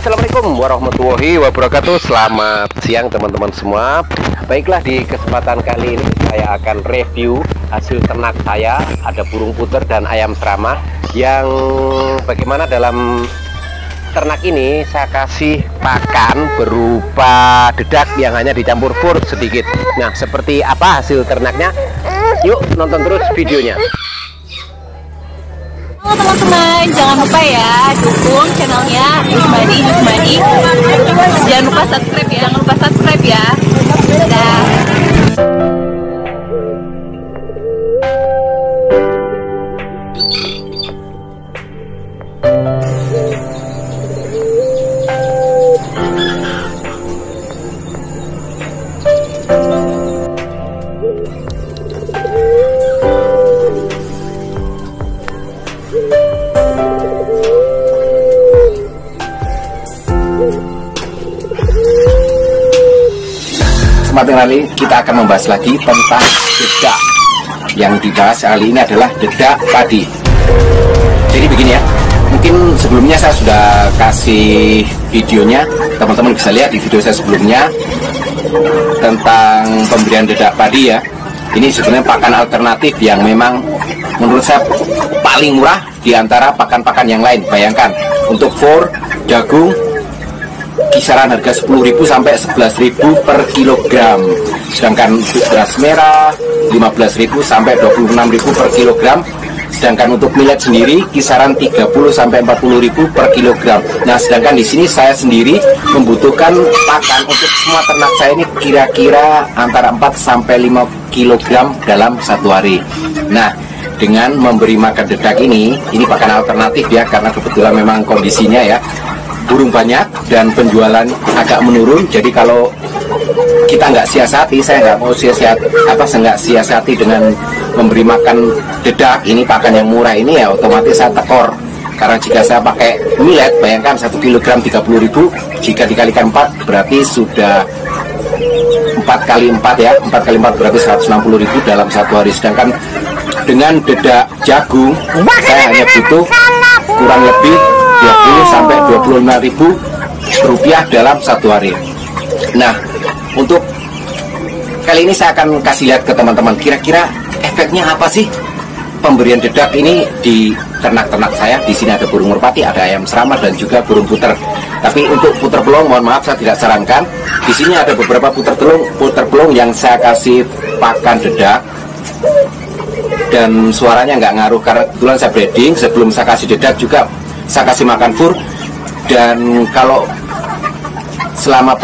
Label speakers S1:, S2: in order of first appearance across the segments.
S1: Assalamualaikum warahmatullahi wabarakatuh. Selamat siang teman-teman semua. Baiklah, di kesempatan kali ini saya akan review hasil ternak saya. Ada burung puter dan ayam serama yang bagaimana dalam ternak ini saya kasih pakan berupa dedak yang hanya dicampur fur sedikit. Nah, seperti apa hasil ternaknya? Yuk nonton terus videonya.
S2: Halo teman-teman, jangan lupa ya dukung channelnya Yusmadi. Jangan lupa subscribe ya. Dadah.
S1: Kesempatan kali kita akan membahas lagi tentang dedak. Yang dibahas kali ini adalah dedak padi. Jadi begini ya, mungkin sebelumnya saya sudah kasih videonya, teman-teman bisa lihat di video saya sebelumnya tentang pemberian dedak padi ya. Ini sebenarnya pakan alternatif yang memang menurut saya paling murah di antara pakan-pakan yang lain. Bayangkan untuk fur, jagung, kisaran harga 10.000 sampai 11.000 per kilogram. Sedangkan untuk beras merah 15.000 sampai 26.000 per kilogram. Sedangkan untuk millet sendiri kisaran 30 sampai 40.000 per kilogram. Nah, sedangkan di sini saya sendiri membutuhkan pakan untuk semua ternak saya ini kira-kira antara 4 sampai 5 kilogram dalam satu hari. Nah, dengan memberi makan dedak ini pakan alternatif ya, karena kebetulan memang kondisinya ya burung banyak dan penjualan agak menurun. Jadi kalau kita nggak siasati, saya nggak mau siasati dengan memberi makan dedak ini, pakan yang murah ini ya, otomatis saya tekor. Karena jika saya pakai millet, bayangkan 1 kilogram 30.000, jika dikalikan 4 berarti sudah 4 kali 4 ya, 4 kali 4 berarti 160.000 dalam satu hari. Sedangkan dengan dedak jagung saya hanya butuh kurang lebih 20 sampai 25.000 rupiah dalam satu hari. Nah, untuk kali ini saya akan kasih lihat ke teman-teman kira-kira efeknya apa sih pemberian dedak ini di ternak-ternak saya. Di sini ada burung merpati, ada ayam serama dan juga burung puter. Tapi untuk puter belong, mohon maaf saya tidak sarankan. Di sini ada beberapa puter belong yang saya kasih pakan dedak dan suaranya nggak ngaruh karena kebetulan saya breeding. Sebelum saya kasih dedak juga saya kasih makan fur. Dan kalau selama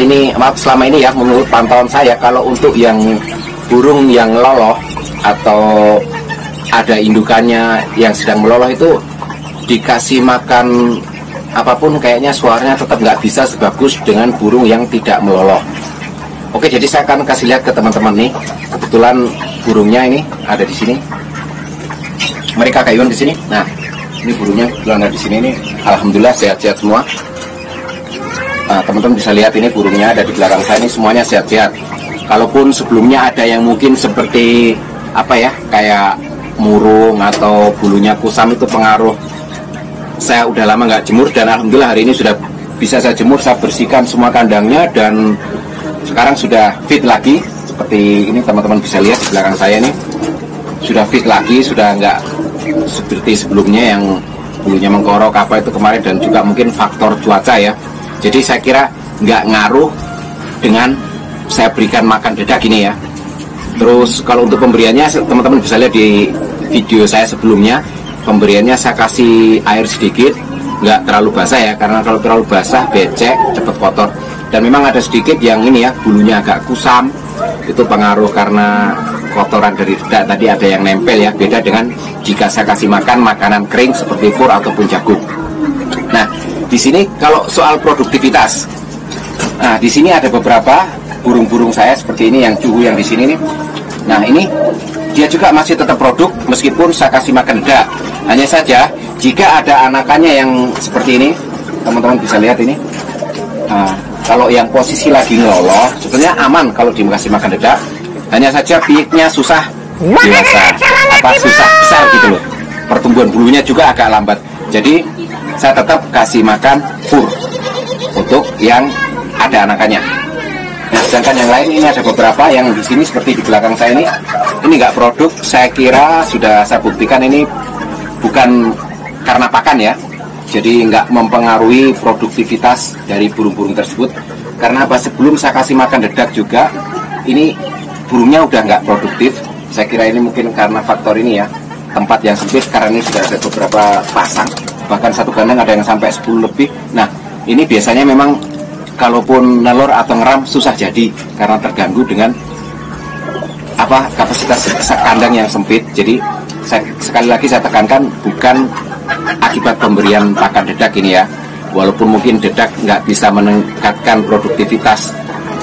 S1: ini ya, menurut pantauan saya, kalau untuk yang burung yang loloh atau ada indukannya yang sedang meloloh itu dikasih makan apapun kayaknya suaranya tetap nggak bisa sebagus dengan burung yang tidak meloloh. Oke, jadi saya akan kasih lihat ke teman-teman nih. Kebetulan burungnya ini ada di sini. Mereka kayuan di sini. Nah, ini burungnya kebetulan ada di sini nih. Alhamdulillah sehat-sehat semua. Nah, teman-teman bisa lihat ini burungnya ada di belakang saya ini, semuanya sehat-sehat. Kalaupun sebelumnya ada yang mungkin seperti apa ya, kayak murung atau bulunya kusam, itu pengaruh saya udah lama nggak jemur, dan alhamdulillah hari ini sudah bisa saya jemur. Saya bersihkan semua kandangnya dan sekarang sudah fit lagi. Seperti ini teman-teman bisa lihat di belakang saya ini sudah fit lagi, sudah nggak seperti sebelumnya yang bulunya mengkorok apa itu kemarin, dan juga mungkin faktor cuaca ya. Jadi saya kira nggak ngaruh dengan saya berikan makan dedak ini ya. Terus kalau untuk pemberiannya, teman-teman bisa lihat di video saya sebelumnya, pemberiannya saya kasih air sedikit, nggak terlalu basah ya, karena kalau terlalu basah becek, cepet kotor. Dan memang ada sedikit yang ini ya, bulunya agak kusam, itu pengaruh karena kotoran dari dedak tadi ada yang nempel ya. Beda dengan jika saya kasih makan makanan kering seperti fur ataupun jagung. Nah, di sini kalau soal produktivitas, nah di sini ada beberapa burung-burung saya seperti ini yang cuhu yang di sini nih. Nah, ini dia juga masih tetap produk meskipun saya kasih makan dedak. Hanya saja jika ada anakannya yang seperti ini, teman-teman bisa lihat ini. Nah, kalau yang posisi lagi ngeloloh sebenarnya aman kalau dikasih makan dedak. Hanya saja piiknya susah biasa, susah besar gitu loh. Pertumbuhan bulunya juga agak lambat. Jadi saya tetap kasih makan fur untuk yang ada anakannya. Nah, sedangkan yang lain ini ada beberapa yang di sini seperti di belakang saya ini nggak produk. Saya kira sudah saya buktikan ini bukan karena pakan ya, jadi nggak mempengaruhi produktivitas dari burung-burung tersebut. Karena apa? Sebelum saya kasih makan dedak juga, ini burungnya udah nggak produktif. Saya kira ini mungkin karena faktor ini ya, tempat yang sempit, karena ini sudah ada beberapa pasang, bahkan satu kandang ada yang sampai 10 lebih. Nah, ini biasanya memang kalaupun nelor atau ngeram susah jadi karena terganggu dengan kapasitas kandang yang sempit. Jadi sekali lagi saya tekankan, bukan akibat pemberian pakan dedak ini ya, walaupun mungkin dedak nggak bisa meningkatkan produktivitas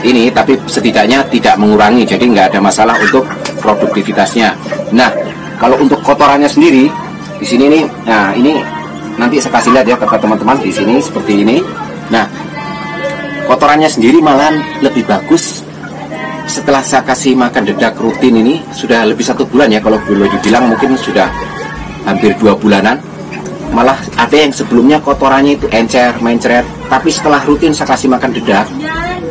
S1: ini, tapi setidaknya tidak mengurangi, jadi nggak ada masalah untuk produktivitasnya. Nah, kalau untuk kotorannya sendiri di sini nih, nah ini nanti saya kasih lihat ya ke teman-teman di sini seperti ini. Nah, kotorannya sendiri malahan lebih bagus setelah saya kasih makan dedak rutin ini. Sudah lebih 1 bulan ya, kalau boleh dibilang mungkin sudah hampir 2 bulanan. Malah ada yang sebelumnya kotorannya itu encer, mencret, tapi setelah rutin saya kasih makan dedak,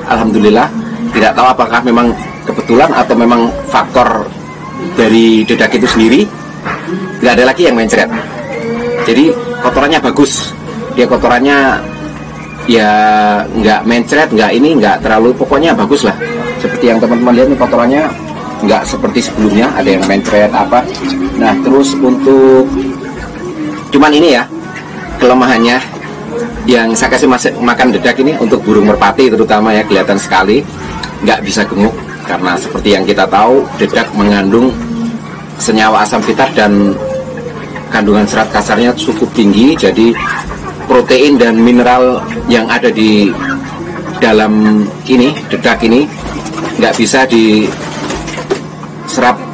S1: alhamdulillah, tidak tahu apakah memang kebetulan atau memang faktor dari dedak itu sendiri, nggak ada lagi yang mencret. Jadi kotorannya bagus, dia kotorannya ya nggak mencret, nggak ini, nggak terlalu, pokoknya bagus lah. Seperti yang teman-teman lihat nih, kotorannya nggak seperti sebelumnya, ada yang mencret apa. Nah, terus untuk cuman ini ya kelemahannya, yang saya kasih makan dedak ini untuk burung merpati terutama ya, kelihatan sekali nggak bisa gemuk, karena seperti yang kita tahu dedak mengandung senyawa asam fitar dan kandungan serat kasarnya cukup tinggi. Jadi protein dan mineral yang ada di dalam ini dedak ini nggak bisa diserap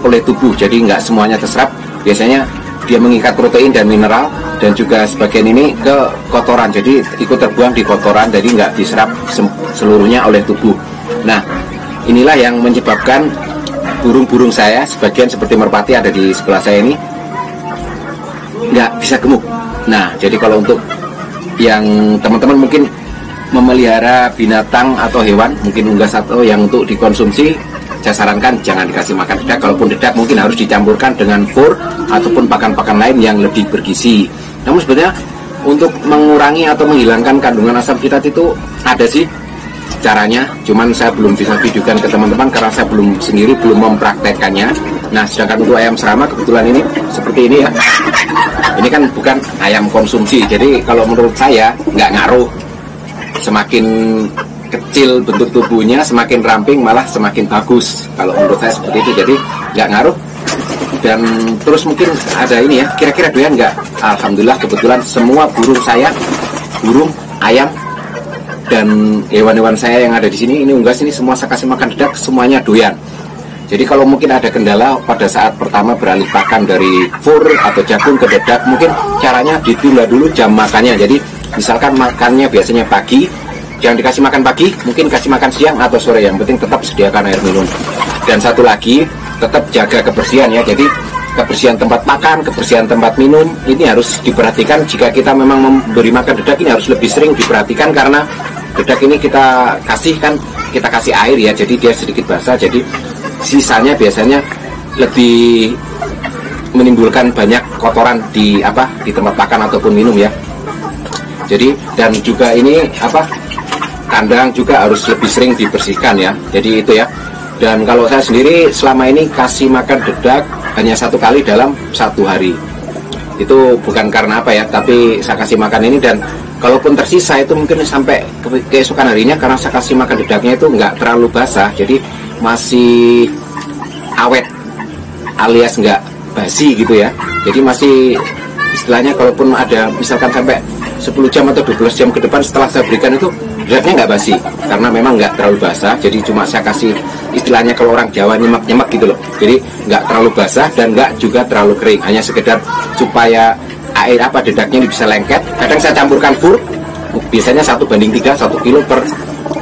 S1: oleh tubuh, jadi nggak semuanya terserap. Biasanya dia mengikat protein dan mineral, dan juga sebagian ini ke kotoran, jadi ikut terbuang di kotoran, jadi nggak diserap seluruhnya oleh tubuh. Nah, inilah yang menyebabkan burung-burung saya, sebagian seperti merpati ada di sebelah saya ini, nggak bisa gemuk. Nah, jadi kalau untuk yang teman-teman mungkin memelihara binatang atau hewan, mungkin unggas atau yang untuk dikonsumsi, saya sarankan jangan dikasih makan dedak. Kalaupun dedak mungkin harus dicampurkan dengan fur ataupun pakan-pakan lain yang lebih bergizi. Namun sebenarnya untuk mengurangi atau menghilangkan kandungan asam fitat itu ada sih caranya, cuman saya belum bisa videokan ke teman-teman karena saya sendiri belum mempraktekkannya. Nah, sedangkan untuk ayam serama kebetulan ini seperti ini ya, ini kan bukan ayam konsumsi, jadi kalau menurut saya nggak ngaruh. Semakin kecil bentuk tubuhnya, semakin ramping malah semakin bagus, kalau menurut saya seperti itu, jadi nggak ngaruh. Dan terus mungkin ada ini ya, kira-kira doyan nggak? Alhamdulillah kebetulan semua burung saya, burung, ayam, dan hewan-hewan saya yang ada di sini, ini unggas ini semua saya kasih makan dedak, semuanya doyan. Jadi kalau mungkin ada kendala pada saat pertama beralih pakan dari fur atau jagung ke dedak, mungkin caranya ditunda dulu jam makannya. Jadi misalkan makannya biasanya pagi, jangan dikasih makan pagi, mungkin kasih makan siang atau sore, yang penting tetap sediakan air minum. Dan satu lagi, tetap jaga kebersihan ya. Jadi kebersihan tempat makan, kebersihan tempat minum ini harus diperhatikan. Jika kita memang memberi makan dedak, ini harus lebih sering diperhatikan, karena dedak ini kita kasih air ya, jadi dia sedikit basah, jadi sisanya biasanya lebih menimbulkan banyak kotoran di tempat makan ataupun minum ya. Jadi dan juga ini kandang juga harus lebih sering dibersihkan ya. Jadi itu ya. Dan kalau saya sendiri selama ini kasih makan dedak hanya 1 kali dalam 1 hari. Itu bukan karena tapi saya kasih makan ini, dan kalaupun tersisa itu mungkin sampai keesokan harinya, karena saya kasih makan dedaknya itu nggak terlalu basah, jadi masih awet alias nggak basi gitu ya. Jadi masih istilahnya, kalaupun ada misalkan sampai 10 jam atau 12 jam ke depan setelah saya berikan itu, dedaknya nggak basi, karena memang nggak terlalu basah. Jadi cuma saya kasih istilahnya kalau orang Jawa nyemak-nyemak gitu loh, jadi nggak terlalu basah dan nggak juga terlalu kering, hanya sekedar supaya air dedaknya bisa lengket. Kadang saya campurkan fur, biasanya 1:3, 1 kilo per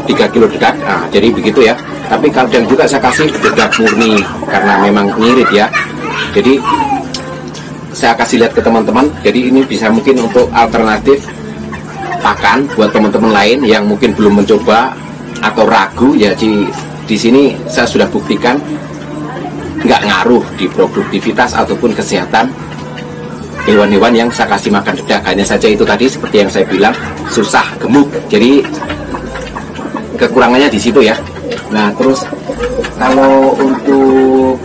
S1: 3 kilo dedak. Nah, jadi begitu ya. Tapi kadang juga saya kasih dedak murni karena memang ngirit ya. Jadi saya kasih lihat ke teman-teman. Jadi ini bisa mungkin untuk alternatif pakan buat teman-teman lain yang mungkin belum mencoba atau ragu ya. Di sini saya sudah buktikan nggak ngaruh di produktivitas ataupun kesehatan hewan-hewan yang saya kasih makan dedak. Hanya saja itu tadi seperti yang saya bilang, susah gemuk. Jadi kekurangannya di situ ya. Nah terus kalau untuk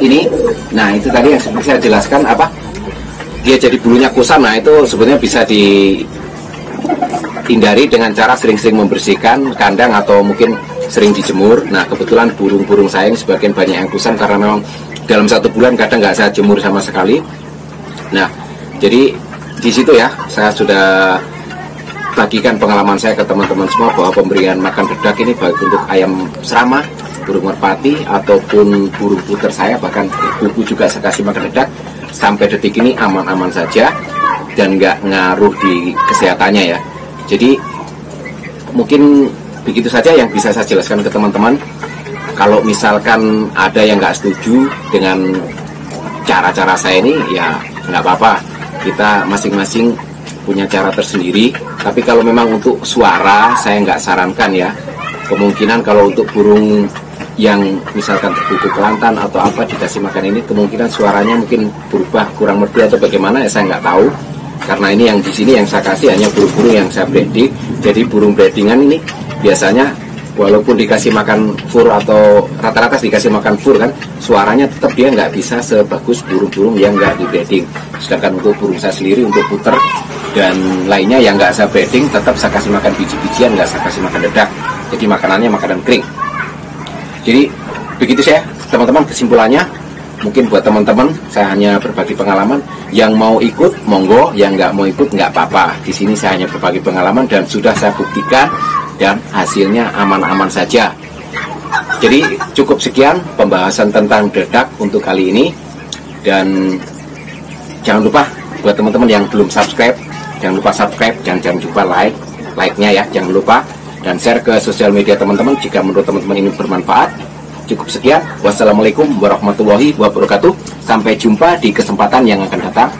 S1: ini, nah itu tadi yang seperti saya jelaskan apa, dia jadi bulunya kusam. Nah itu sebenarnya bisa dihindari dengan cara sering-sering membersihkan kandang atau mungkin sering dijemur. Nah kebetulan burung-burung saya yang sebagian banyak yang kusam karena memang dalam 1 bulan kadang nggak saya jemur sama sekali. Nah jadi di situ ya saya sudah bagikan pengalaman saya ke teman-teman semua bahwa pemberian makan dedak ini baik untuk ayam serama, burung merpati ataupun burung puter saya, bahkan kuku juga saya kasih makan dedak, sampai detik ini aman-aman saja dan nggak ngaruh di kesehatannya ya. Jadi mungkin begitu saja yang bisa saya jelaskan ke teman-teman. Kalau misalkan ada yang nggak setuju dengan cara-cara saya ini ya nggak apa-apa, kita masing-masing punya cara tersendiri. Tapi kalau memang untuk suara saya nggak sarankan ya. Kemungkinan kalau untuk burung yang misalkan terbuka kelantan atau apa dikasih makan ini, kemungkinan suaranya mungkin berubah kurang merdu atau bagaimana ya, saya nggak tahu. Karena ini yang di sini yang saya kasih hanya burung-burung yang saya breeding. Jadi burung breedingan ini biasanya walaupun dikasih makan fur atau rata-rata dikasih makan fur kan, suaranya tetap dia nggak bisa sebagus burung-burung yang nggak di breeding. Sedangkan untuk burung saya sendiri, untuk puter dan lainnya yang nggak saya breeding, tetap saya kasih makan biji-bijian, nggak saya kasih makan dedak. Jadi makanannya makanan kering. Jadi begitu saya teman-teman kesimpulannya. Mungkin buat teman-teman saya hanya berbagi pengalaman. Yang mau ikut monggo, yang nggak mau ikut nggak apa-apa. Di sini saya hanya berbagi pengalaman dan sudah saya buktikan dan hasilnya aman-aman saja. Jadi cukup sekian pembahasan tentang dedak untuk kali ini. Dan jangan lupa buat teman-teman yang belum subscribe, jangan lupa subscribe dan jangan lupa like-nya ya, jangan lupa. Dan share ke sosial media teman-teman jika menurut teman-teman ini bermanfaat. Cukup sekian. Wassalamualaikum warahmatullahi wabarakatuh. Sampai jumpa di kesempatan yang akan datang.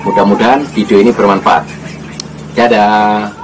S1: Mudah-mudahan video ini bermanfaat. Dadah.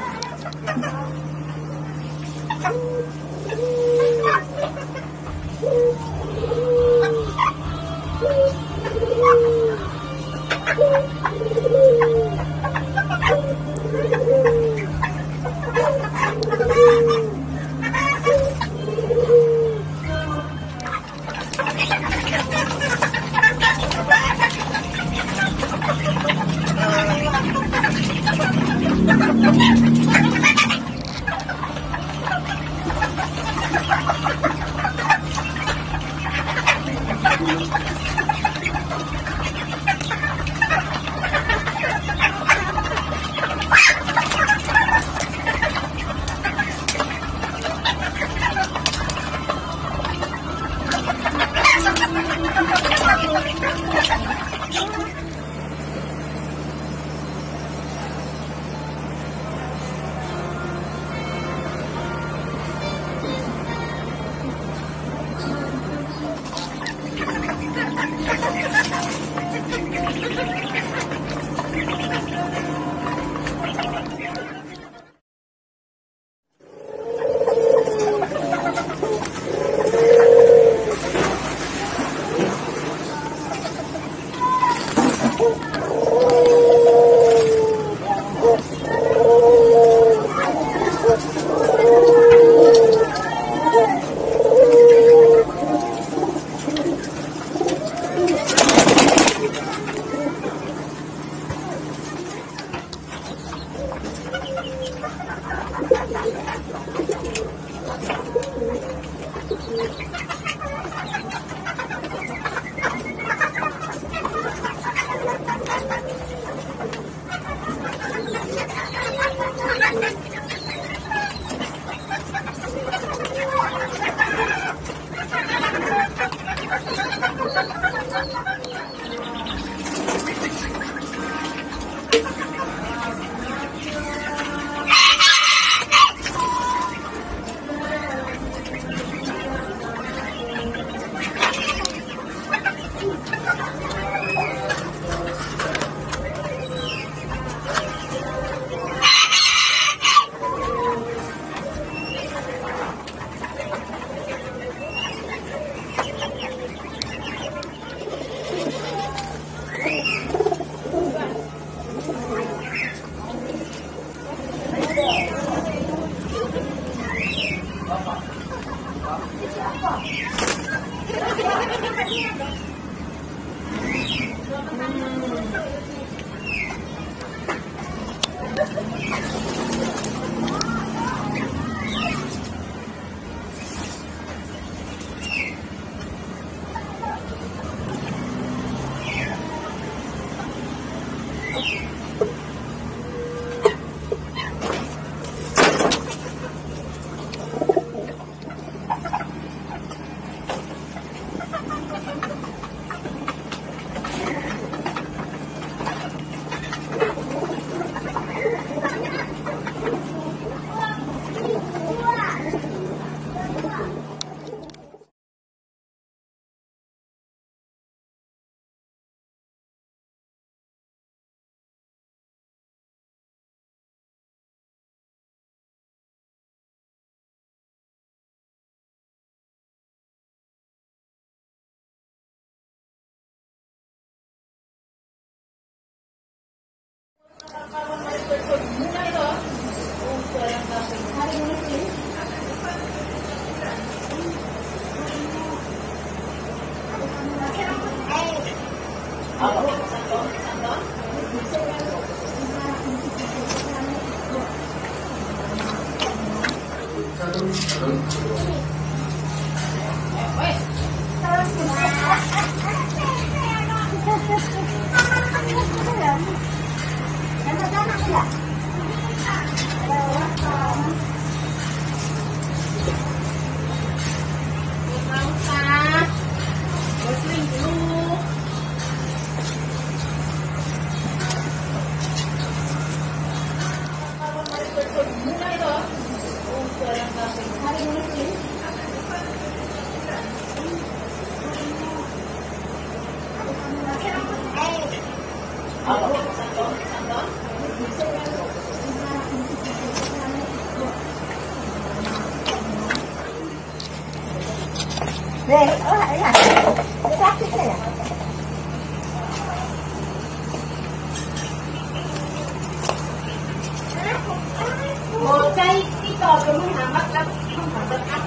S3: Một cây cái cột của mình hàng bắt lắm, không phải bắt áp.